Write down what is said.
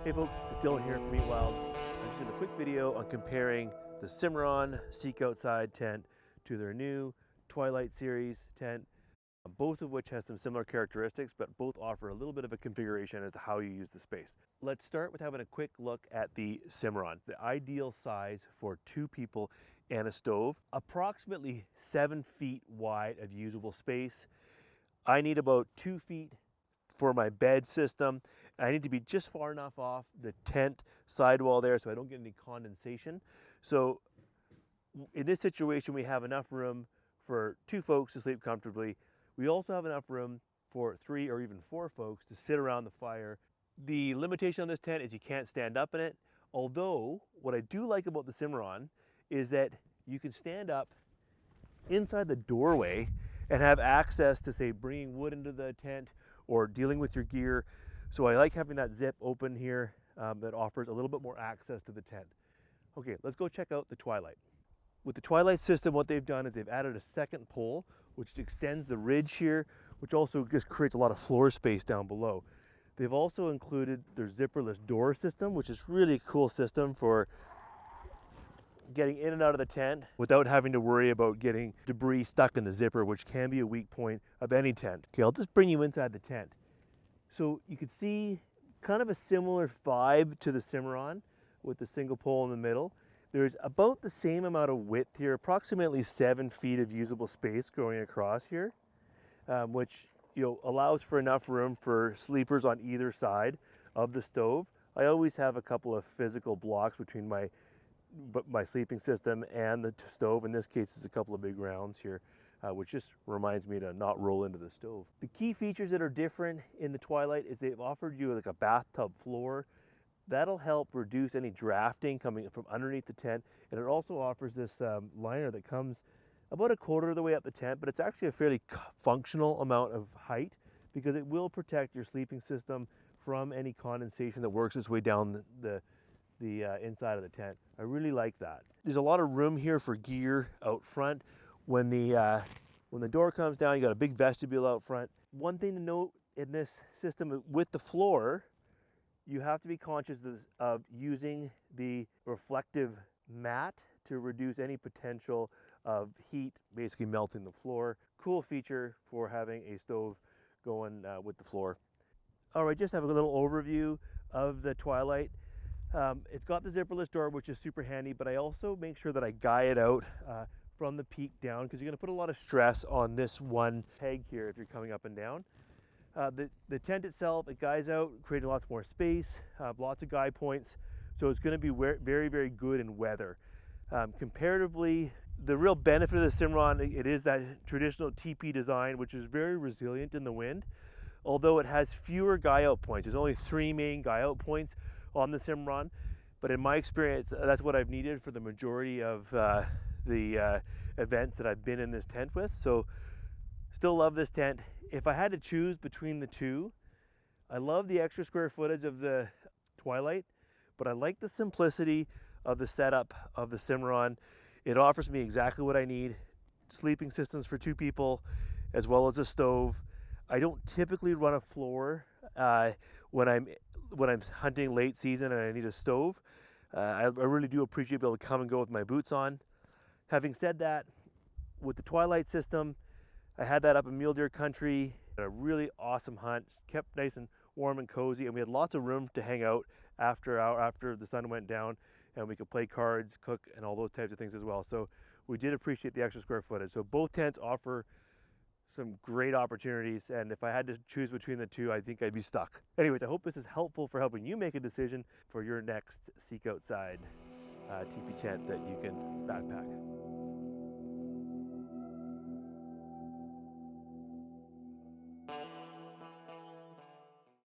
Hey folks, it's Dylan here from EatWild. I'm just doing a quick video on comparing the Cimarron Seek Outside tent to their new Twilight series tent, both of which has some similar characteristics, but both offer a little bit of a configuration as to how you use the space. Let's start with having a quick look at the Cimarron, the ideal size for 2 people and a stove, approximately 7 feet wide of usable space. I need about 2 feet for my bed system. I need to be just far enough off the tent sidewall there so I don't get any condensation. So in this situation, we have enough room for 2 folks to sleep comfortably. We also have enough room for 3 or even 4 folks to sit around the fire. The limitation on this tent is you can't stand up in it. Although, what I do like about the Cimarron is that you can stand up inside the doorway and have access to, say, bringing wood into the tent or dealing with your gear. So I like having that zip open here that offers a little bit more access to the tent. Okay, let's go check out the Twilight. With the Twilight system, what they've done is they've added a second pole, which extends the ridge here, which also just creates a lot of floor space down below. They've also included their zipperless door system, which is really a cool system for getting in and out of the tent without having to worry about getting debris stuck in the zipper, which can be a weak point of any tent. Okay, I'll just bring you inside the tent. So you can see kind of a similar vibe to the Cimarron with the single pole in the middle. There's about the same amount of width here, approximately 7 feet of usable space going across here, which allows for enough room for sleepers on either side of the stove. I always have a couple of physical blocks between my sleeping system and the stove. In this case, it's a couple of big rounds here, which just reminds me to not roll into the stove. The key features that are different in the Twilight is they've offered you like a bathtub floor. That'll help reduce any drafting coming from underneath the tent. And it also offers this liner that comes about a quarter of the way up the tent, but it's actually a fairly functional amount of height because it will protect your sleeping system from any condensation that works its way down the inside of the tent. I really like that. There's a lot of room here for gear out front. When the door comes down, you got a big vestibule out front. One thing to note in this system with the floor, you have to be conscious of using the reflective mat to reduce any potential of heat basically melting the floor. Cool feature for having a stove going with the floor. All right, just have a little overview of the Twilight. It's got the zipperless door, which is super handy, but I also make sure that I guy it out from the peak down because you're going to put a lot of stress on this one peg here if you're coming up and down. The tent itself, it guys out, creating lots more space, lots of guy points, so it's going to be very, very good in weather. Comparatively, the real benefit of the Cimarron, it is that traditional TP design, which is very resilient in the wind, although it has fewer guy out points. There's only 3 main guy out points on the Cimarron, but in my experience, that's what I've needed for the majority of the events that I've been in this tent with. So still love this tent. If I had to choose between the two, I love the extra square footage of the Twilight, but I like the simplicity of the setup of the Cimarron. It offers me exactly what I need: sleeping systems for 2 people, as well as a stove. I don't typically run a floor when I'm hunting late season and I need a stove. I really do appreciate being able to come and go with my boots on. Having said that, with the Twilight system, I had that up in mule deer country, a really awesome hunt, kept nice and warm and cozy, and we had lots of room to hang out after the sun went down, and we could play cards, cook, and all those types of things as well. So we did appreciate the extra square footage. So both tents offer some great opportunities, and if I had to choose between the two, I think I'd be stuck. Anyways, I hope this is helpful for helping you make a decision for your next Seek Outside TP tent that you can backpack.